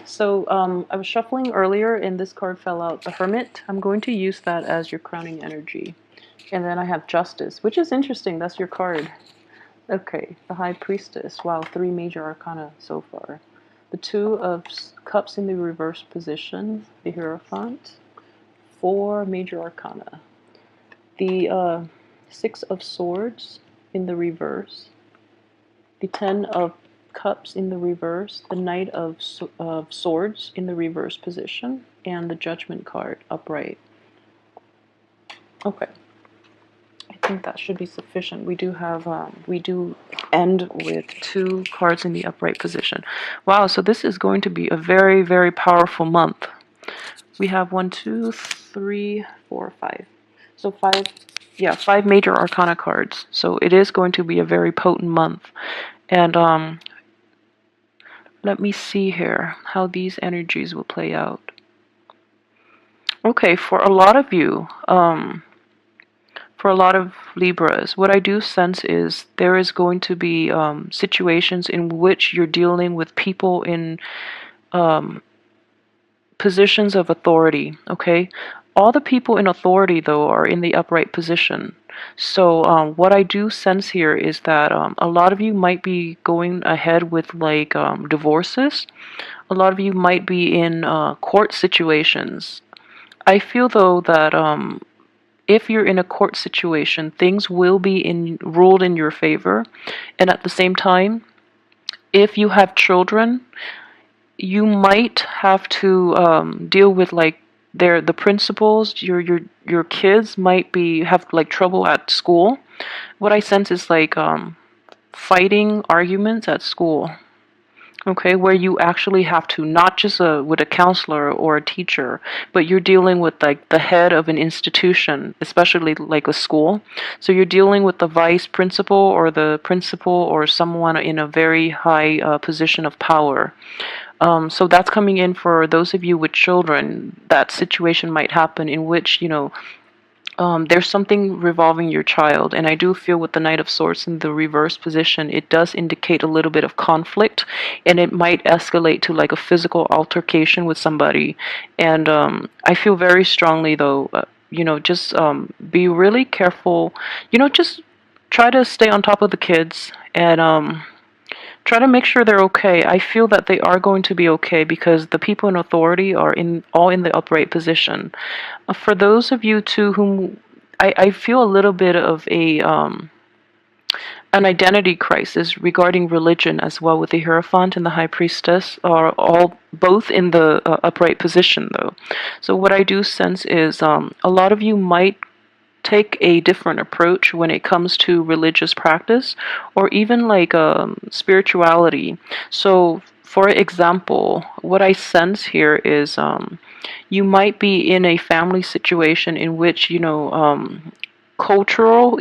So I was shuffling earlier and this card fell out, the Hermit. I'm going to use that as your crowning energy. And then I have Justice, which is interesting. That's your card. Okay, the High Priestess. Wow, 3 major arcana so far. The Two of Cups in the reverse position, the Hierophant. 4 major arcana. The 6 of Swords in the reverse. The 10 of Cups in the reverse, the Knight of Swords in the reverse position, and the Judgment card upright. Okay, I think that should be sufficient. We do end with 2 cards in the upright position. Wow, so this is going to be a very, very powerful month. We have 1, 2, 3, 4, 5. So 5, yeah, 5 major arcana cards. So it is going to be a very potent month. And let me see here how these energies will play out. Okay, for a lot of you, for a lot of Libras, what I do sense is there is going to be situations in which you're dealing with people in positions of authority, okay? All the people in authority, though, are in the upright position. So what I do sense here is that a lot of you might be going ahead with like divorces. A lot of you might be in court situations. I feel, though, that if you're in a court situation, things will be ruled in your favor. And at the same time, if you have children, you might have to deal with like the principals. Your kids might have like trouble at school. What I sense is like fighting arguments at school. Okay, where you actually have to, not just with a counselor or a teacher, but you're dealing with like the head of an institution, especially like a school. So you're dealing with the vice principal or the principal or someone in a very high position of power. So that's coming in for those of you with children. That situation might happen in which, there's something revolving your child. And I do feel with the Knight of Swords in the reverse position, it does indicate a little bit of conflict, and it might escalate to like a physical altercation with somebody. And I feel very strongly, though, just be really careful. Just try to stay on top of the kids and try to make sure they're okay. I feel that they are going to be okay because the people in authority are all in the upright position. For those of you too whom I feel a little bit of an identity crisis regarding religion as well, with the Hierophant and the High Priestess are all both in the upright position, though. So what I do sense is a lot of you might take a different approach when it comes to religious practice or even like spirituality. So for example, what I sense here is you might be in a family situation in which cultural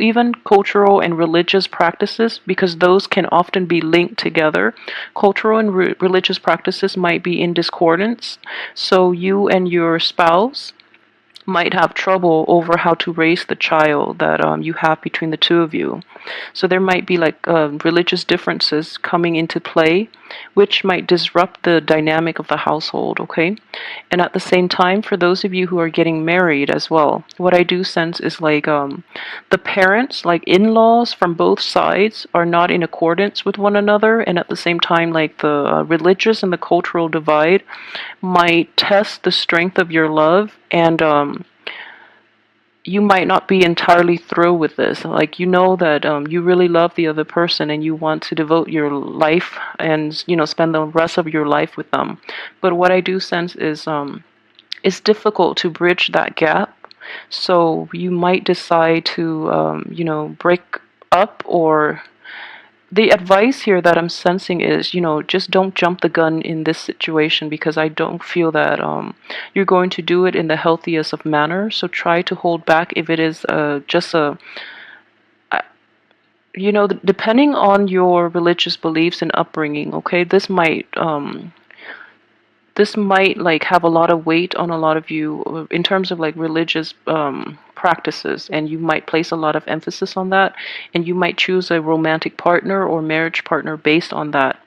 and religious practices, because those can often be linked together. Cultural and religious practices might be in discordance, so you and your spouse might have trouble over how to raise the child that you have between the two of you. So there might be like religious differences coming into play, which might disrupt the dynamic of the household, okay? And at the same time, for those of you who are getting married as well, what I do sense is like the parents, like in-laws from both sides, are not in accordance with one another, and at the same time, like the religious and the cultural divide might test the strength of your love, and you might not be entirely thrilled with this. Like, that you really love the other person and you want to devote your life and, spend the rest of your life with them. But what I do sense is it's difficult to bridge that gap. So you might decide to, break up. Or the advice here that I'm sensing is, just don't jump the gun in this situation, because I don't feel that you're going to do it in the healthiest of manner. So try to hold back if it is just depending on your religious beliefs and upbringing, okay, this might like have a lot of weight on a lot of you in terms of like religious practices, and you might place a lot of emphasis on that, and you might choose a romantic partner or marriage partner based on that.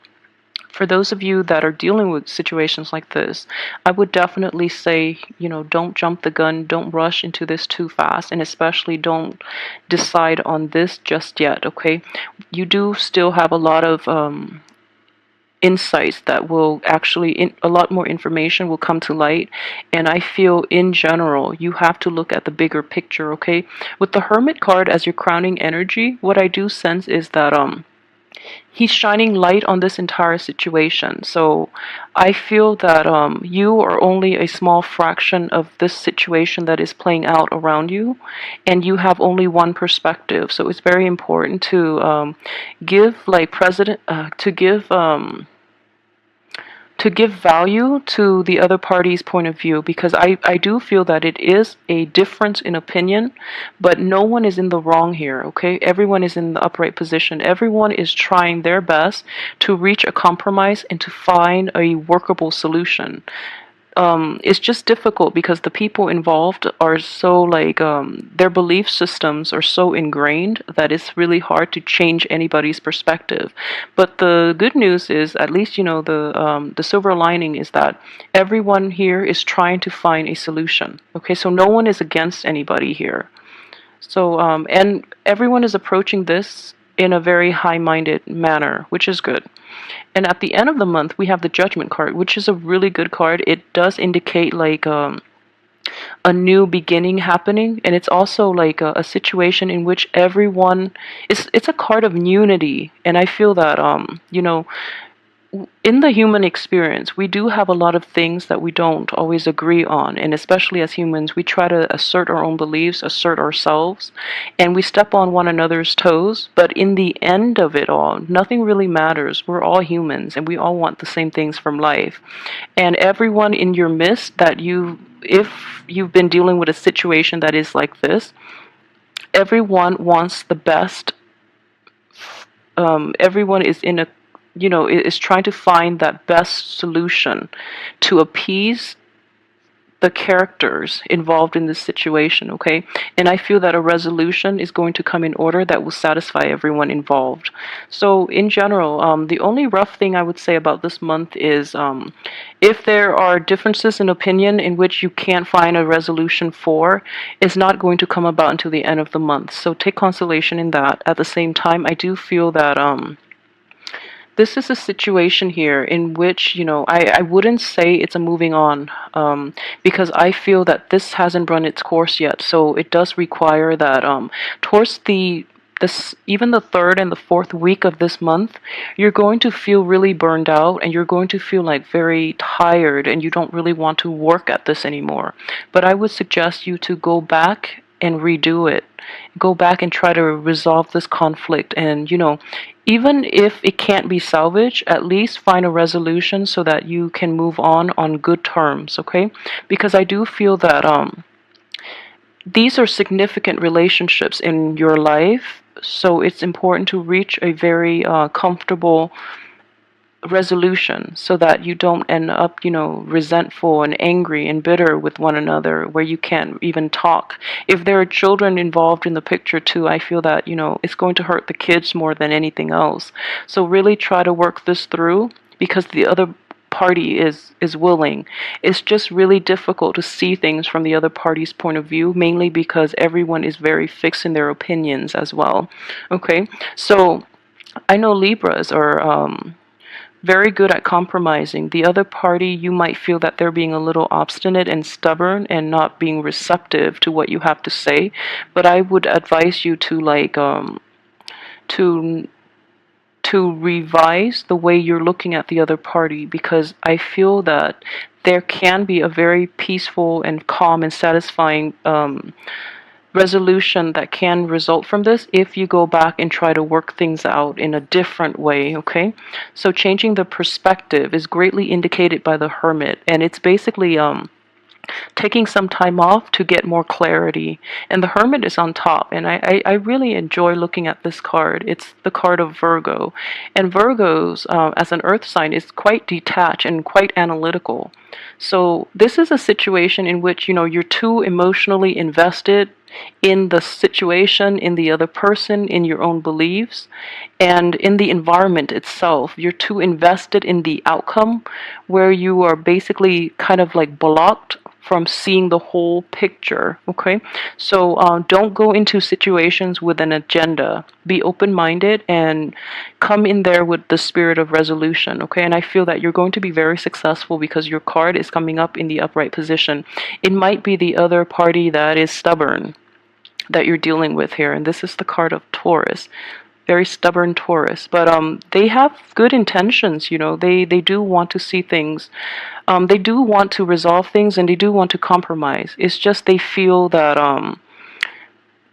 for those of you that are dealing with situations like this, I would definitely say, don't jump the gun, don't rush into this too fast, and especially don't decide on this just yet, okay? You do still have a lot of insights that will actually, a lot more information will come to light, and I feel in general you have to look at the bigger picture, okay? With the Hermit card as your crowning energy, what I do sense is that he's shining light on this entire situation. So I feel that you are only a small fraction of this situation that is playing out around you, and you have only one perspective. So it's very important to to give value to the other party's point of view, because I do feel that it is a difference in opinion, but no one is in the wrong here, okay? Everyone is in the upright position. Everyone is trying their best to reach a compromise and to find a workable solution. It's just difficult because the people involved are so like their belief systems are so ingrained that it's really hard to change anybody's perspective. But the good news is, at least the silver lining is that everyone here is trying to find a solution. Okay, so no one is against anybody here. So and everyone is approaching this in a very high-minded manner, which is good. And at the end of the month, we have the Judgment card, which is a really good card. It does indicate like a new beginning happening, and it's also like a situation in which everyone it's a card of unity. And I feel that in the human experience, we do have a lot of things that we don't always agree on, and especially as humans, we try to assert our own beliefs, assert ourselves, and we step on one another's toes. But in the end of it all, nothing really matters. We're all humans, and we all want the same things from life. And everyone in your midst if you've been dealing with a situation that is like this, everyone wants the best. Everyone is in a is trying to find that best solution to appease the characters involved in this situation, okay? And I feel that a resolution is going to come in order that will satisfy everyone involved. So in general, the only rough thing I would say about this month is if there are differences in opinion in which you can't find a resolution for, it's not going to come about until the end of the month. So take consolation in that. At the same time, I do feel that this is a situation here in which, I wouldn't say it's a moving on, because I feel that this hasn't run its course yet. So it does require that towards even the third and the fourth week of this month, you're going to feel really burned out, and you're going to feel like very tired, and you don't really want to work at this anymore. But I would suggest you to go back and redo it. Go back and try to resolve this conflict, and even if it can't be salvaged, at least find a resolution so that you can move on good terms, okay? Because I do feel that these are significant relationships in your life, so it's important to reach a very comfortable resolution so that you don't end up, resentful and angry and bitter with one another where you can't even talk. If there are children involved in the picture too, I feel that, it's going to hurt the kids more than anything else. So really try to work this through, because the other party is willing. It's just really difficult to see things from the other party's point of view, mainly because everyone is very fixed in their opinions as well. Okay, so I know Libras are very good at compromising. The other party, you might feel that they're being a little obstinate and stubborn and not being receptive to what you have to say, but I would advise you to to revise the way you're looking at the other party, because I feel that there can be a very peaceful and calm and satisfying resolution that can result from this if you go back and try to work things out in a different way, okay? So changing the perspective is greatly indicated by the Hermit, and it's basically taking some time off to get more clarity. And the Hermit is on top, and I really enjoy looking at this card. It's the card of Virgo, and Virgos as an earth sign is quite detached and quite analytical. So this is a situation in which you're too emotionally invested in the situation, in the other person, in your own beliefs, and in the environment itself. You're too invested in the outcome, where you are basically kind of like blocked from seeing the whole picture. Okay, so don't go into situations with an agenda. Be open-minded and come in there with the spirit of resolution. Okay, and I feel that you're going to be very successful because your card is coming up in the upright position. It might be the other party that is stubborn that you're dealing with here, and this is the card of Taurus. Very stubborn Taurus, but they have good intentions. You know, they do want to see things, they do want to resolve things, and they do want to compromise. It's just they feel that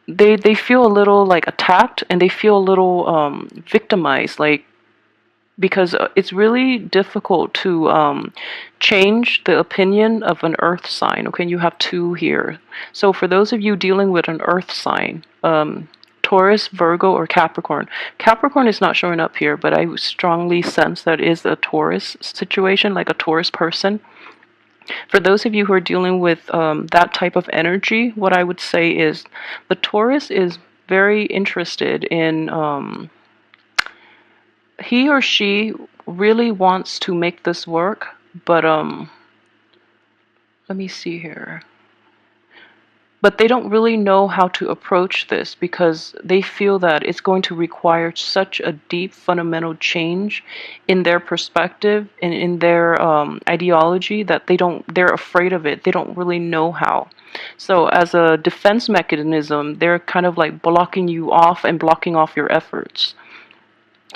they feel a little like attacked, and they feel a little victimized, like, because it's really difficult to change the opinion of an earth sign. Okay, you have two here. So for those of you dealing with an earth sign, Taurus, Virgo, or Capricorn. Capricorn is not showing up here, but I strongly sense that is a Taurus situation, like a Taurus person. For those of you who are dealing with that type of energy, what I would say is the Taurus is very interested in, he or she really wants to make this work, but let me see here. But they don't really know how to approach this because they feel that it's going to require such a deep fundamental change in their perspective and in their ideology that they're afraid of it. They don't really know how. So as a defense mechanism, they're kind of like blocking you off and blocking off your efforts.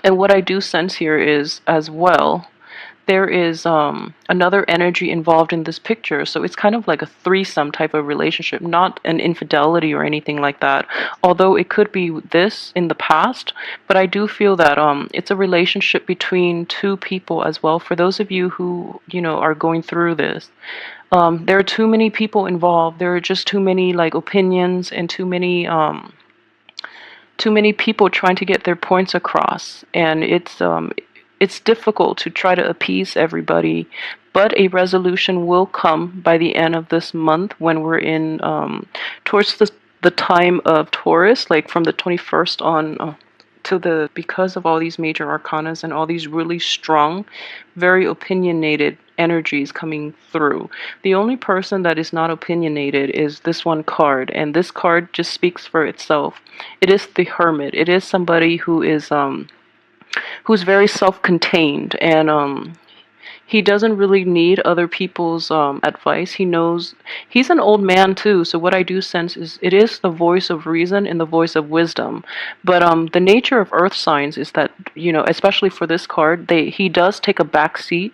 And what I do sense here is, as well, there is another energy involved in this picture. So it's kind of like a threesome type of relationship, not an infidelity or anything like that. Although it could be this in the past, but I do feel that it's a relationship between two people as well. For those of you who, you know, are going through this, there are too many people involved. There are just too many like opinions and too many people trying to get their points across, and it's difficult to try to appease everybody, but a resolution will come by the end of this month when we're in towards the time of Taurus, like from the 21st on to the, because of all these major arcanas and all these really strong, very opinionated energies coming through. The only person that is not opinionated is this one card, and this card just speaks for itself. It is the Hermit. It is somebody who is who's very self-contained, and he doesn't really need other people's advice. He knows he's an old man too, so what I do sense is it is the voice of reason and the voice of wisdom. But the nature of earth signs is that, you know, especially for this card, he does take a back seat,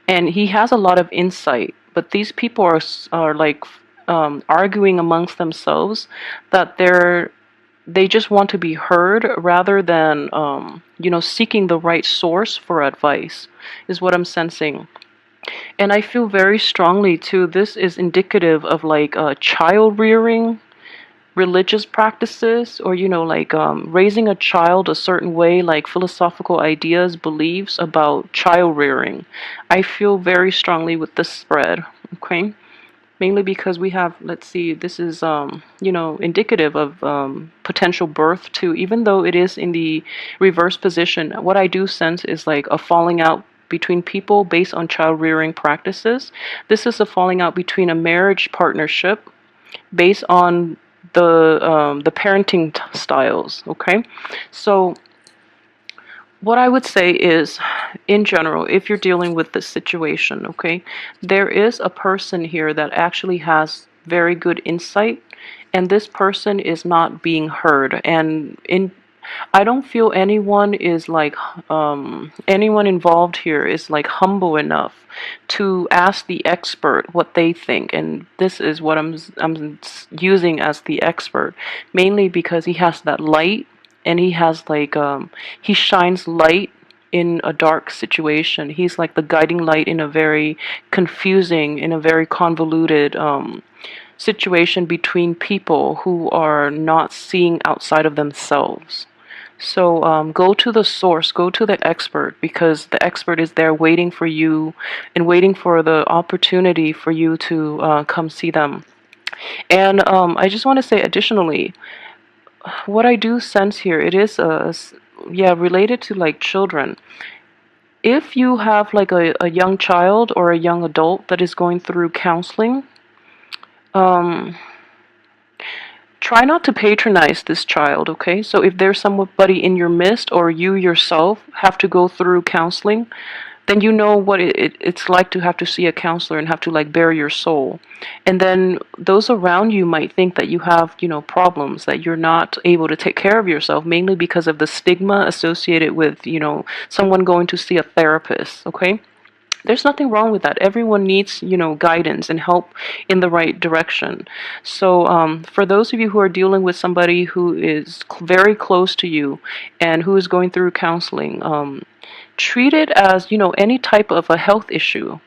and he has a lot of insight. But these people are like arguing amongst themselves that they just want to be heard rather than, you know, seeking the right source for advice, is what I'm sensing. And I feel very strongly, too, this is indicative of like child rearing, religious practices, or, you know, like raising a child a certain way, like philosophical ideas, beliefs about child rearing. I feel very strongly with this spread, okay? Mainly because we have, let's see, this is, you know, indicative of potential birth too. Even though it is in the reverse position, what I do sense is like a falling out between people based on child rearing practices. This is a falling out between a marriage partnership based on the parenting styles, okay? So what I would say is, in general, if you're dealing with this situation, okay, there is a person here that actually has very good insight, and this person is not being heard. And I don't feel anyone is like, anyone involved here is like humble enough to ask the expert what they think. And this is what I'm using as the expert, mainly because he has that light, and he has like he shines light in a dark situation. He's like the guiding light in a very confusing, in a very convoluted situation between people who are not seeing outside of themselves. So go to the source, go to the expert, because the expert is there waiting for you and waiting for the opportunity for you to come see them. And I just want to say additionally, what I do sense here, it is yeah, related to like children. If you have like a young child or a young adult that is going through counseling, um, try not to patronize this child, okay? So if there's somebody in your midst or you yourself have to go through counseling, then you know what it's like to have to see a counselor and have to like bare your soul. And then those around you might think that you have, problems, that you're not able to take care of yourself, mainly because of the stigma associated with, someone going to see a therapist, okay? There's nothing wrong with that. Everyone needs, guidance and help in the right direction. So, for those of you who are dealing with somebody who is very close to you and who is going through counseling, treat it as, any type of a health issue.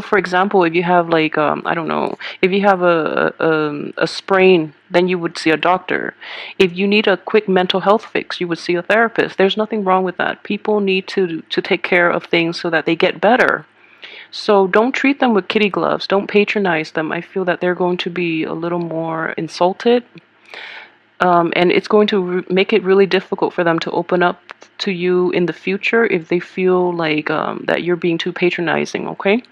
For example, if you have like, I don't know, if you have a sprain, then you would see a doctor. If you need a quick mental health fix, you would see a therapist. There's nothing wrong with that. People need to take care of things so that they get better. So don't treat them with kitty gloves. Don't patronize them. I feel that they're going to be a little more insulted, and it's going to make it really difficult for them to open up to you in the future if they feel like that you're being too patronizing, okay?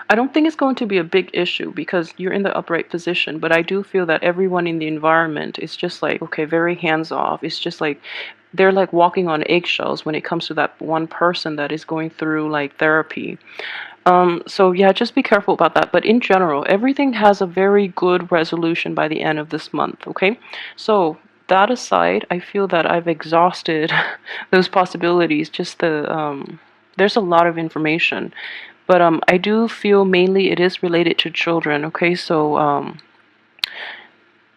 I don't think it's going to be a big issue because you're in the upright position, but I do feel that everyone in the environment is just like, okay, very hands off. It's just like they're like walking on eggshells when it comes to that one person that is going through like therapy. So yeah, just be careful about that. But in general, everything has a very good resolution by the end of this month, okay? So that aside, I feel that I've exhausted those possibilities. Just there's a lot of information. But I do feel mainly it is related to children, okay? So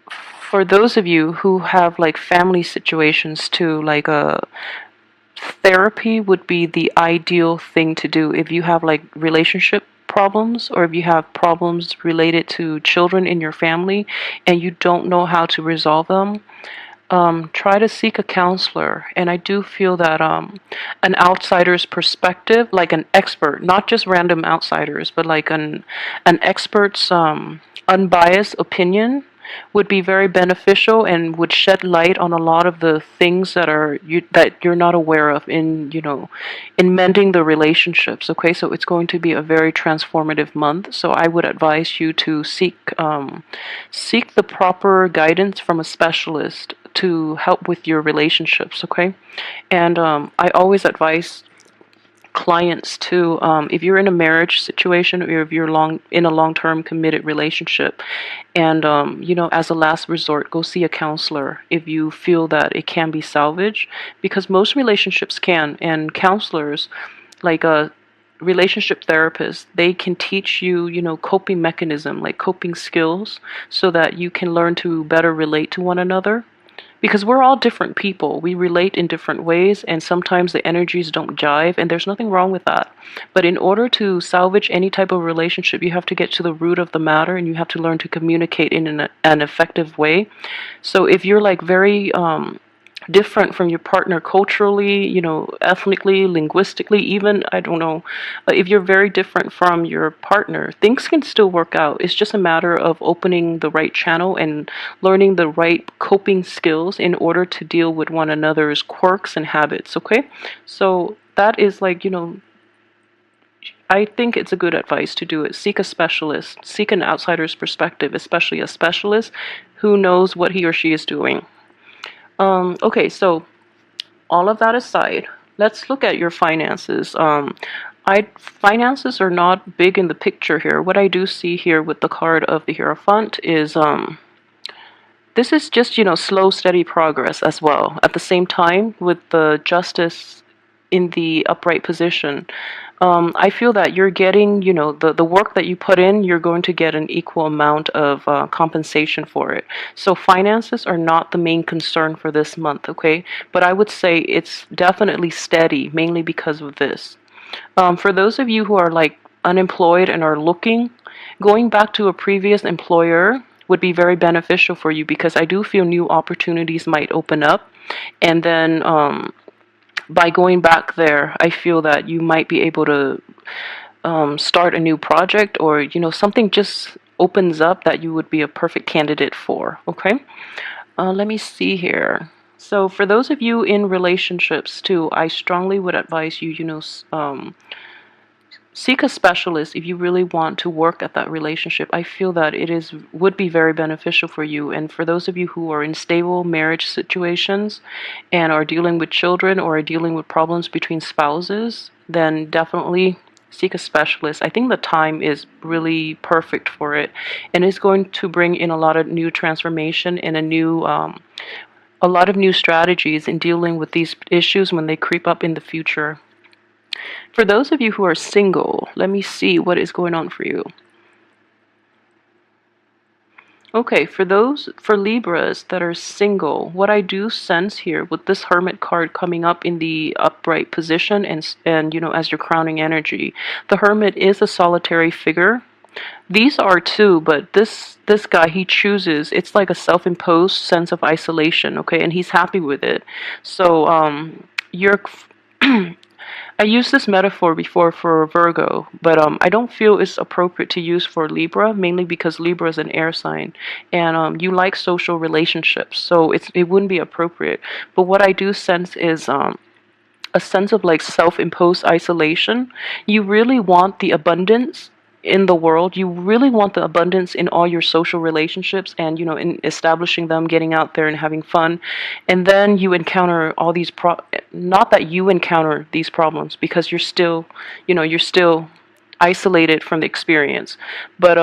for those of you who have like family situations too, like therapy would be the ideal thing to do if you have like relationship problems or if you have problems related to children in your family and you don't know how to resolve them. Try to seek a counselor. And I do feel that an outsider's perspective, like an expert, not just random outsiders, but like an expert's unbiased opinion would be very beneficial and would shed light on a lot of the things that you're not aware of in in mending the relationships. Okay, so it's going to be a very transformative month. So I would advise you to seek the proper guidance from a specialist to help with your relationships. Okay, and I always advise clients too, if you're in a marriage situation or if you're in a long-term committed relationship, and as a last resort, go see a counselor if you feel that it can be salvaged, because most relationships can, and counselors, like a relationship therapist, they can teach you, coping mechanism, like coping skills, so that you can learn to better relate to one another, because we're all different people. We relate in different ways, and sometimes the energies don't jive, and there's nothing wrong with that. But in order to salvage any type of relationship, you have to get to the root of the matter, and you have to learn to communicate in an effective way. So if you're like very different from your partner culturally, ethnically, linguistically, even, I don't know, if you're very different from your partner, things can still work out. It's just a matter of opening the right channel and learning the right coping skills in order to deal with one another's quirks and habits, okay? So that is like, I think it's a good advice to do it. Seek a specialist, seek an outsider's perspective, especially a specialist who knows what he or she is doing. Okay, so all of that aside, let's look at your finances. Finances are not big in the picture here. What I do see here with the card of the Hierophant is this is just, slow, steady progress as well. At the same time, with the Justice in the upright position, I feel that you're getting, the work that you put in, you're going to get an equal amount of compensation for it. So finances are not the main concern for this month, okay? But I would say it's definitely steady, mainly because of this. For those of you who are like unemployed and are looking, going back to a previous employer would be very beneficial for you, because I do feel new opportunities might open up. And then by going back there, I feel that you might be able to start a new project, or something just opens up that you would be a perfect candidate for. Okay, let me see here. So for those of you in relationships too, I strongly would advise you, seek a specialist if you really want to work at that relationship. I feel that would be very beneficial for you. And for those of you who are in stable marriage situations and are dealing with children or are dealing with problems between spouses, then definitely seek a specialist. I think the time is really perfect for it, and it's going to bring in a lot of new transformation and a lot of new strategies in dealing with these issues when they creep up in the future. For those of you who are single, let me see what is going on for you. Okay, for Libras that are single, what I do sense here with this Hermit card coming up in the upright position and as your crowning energy, the Hermit is a solitary figure. These are too, but this guy, he chooses, it's like a self-imposed sense of isolation, okay, and he's happy with it. So you're I used this metaphor before for Virgo, but I don't feel it's appropriate to use for Libra, mainly because Libra is an air sign, and you like social relationships, so it wouldn't be appropriate. But what I do sense is a sense of like self-imposed isolation. You really want the abundance in the world. You really want the abundance in all your social relationships and in establishing them, getting out there and having fun. And then you encounter all these not that you encounter these problems, because you're still isolated from the experience. But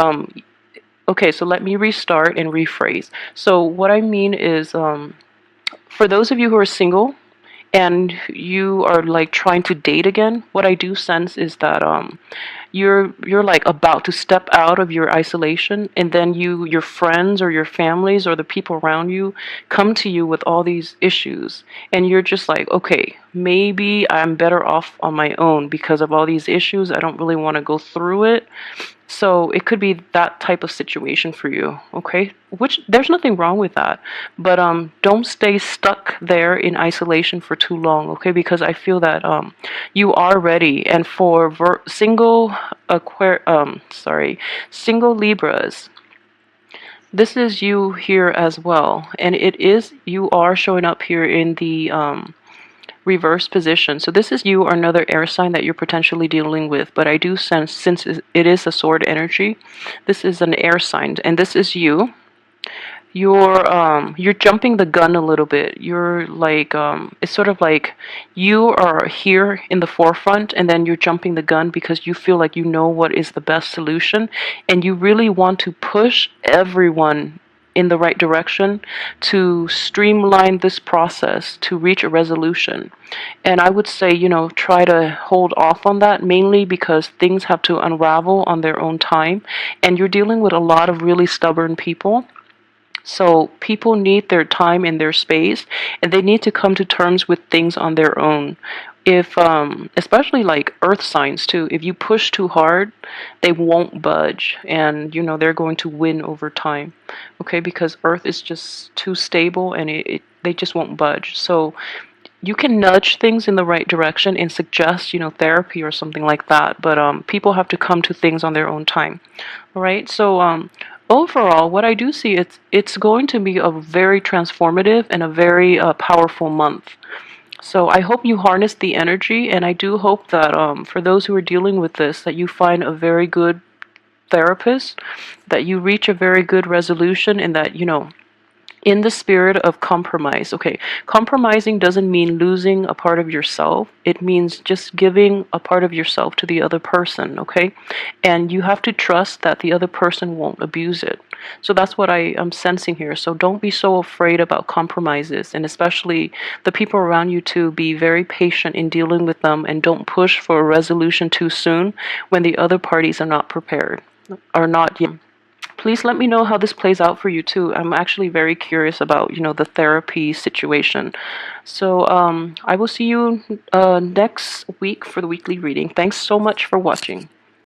okay, so let me restart and rephrase. So what I mean is, for those of you who are single and you are like trying to date again, what I do sense is that you're like about to step out of your isolation, and then your friends or your families or the people around you come to you with all these issues, and you're just like, okay, maybe I'm better off on my own because of all these issues. I don't really want to go through it. So it could be that type of situation for you, okay? Which there's nothing wrong with that, but don't stay stuck there in isolation for too long, okay? Because I feel that you are ready, and for single Libras, this is you here as well, and you are showing up here in the reverse position. So this is you or another air sign that you're potentially dealing with, but I do sense, since it is a sword energy, this is an air sign, and this is you. You're jumping the gun a little bit. You're like it's sort of like you are here in the forefront, and then you're jumping the gun because you feel like you know what is the best solution, and you really want to push everyone in the right direction to streamline this process to reach a resolution. And I would say, try to hold off on that, mainly because things have to unravel on their own time, and you're dealing with a lot of really stubborn people. So people need their time and their space, and they need to come to terms with things on their own. If especially like earth signs too, if you push too hard, they won't budge, and they're going to win over time, okay? Because earth is just too stable, and they just won't budge. So you can nudge things in the right direction and suggest, therapy or something like that, but people have to come to things on their own time. All right, so overall, what I do see, it's going to be a very transformative and a very powerful month. So I hope you harness the energy, and I do hope that for those who are dealing with this, that you find a very good therapist, that you reach a very good resolution, and that in the spirit of compromise. Okay, compromising doesn't mean losing a part of yourself. It means just giving a part of yourself to the other person, okay? And you have to trust that the other person won't abuse it. So that's what I am sensing here. So don't be so afraid about compromises, and especially the people around you, to be very patient in dealing with them, and don't push for a resolution too soon when the other parties are not prepared, or not yet. Please let me know how this plays out for you too. I'm actually very curious about, the therapy situation. So I will see you next week for the weekly reading. Thanks so much for watching.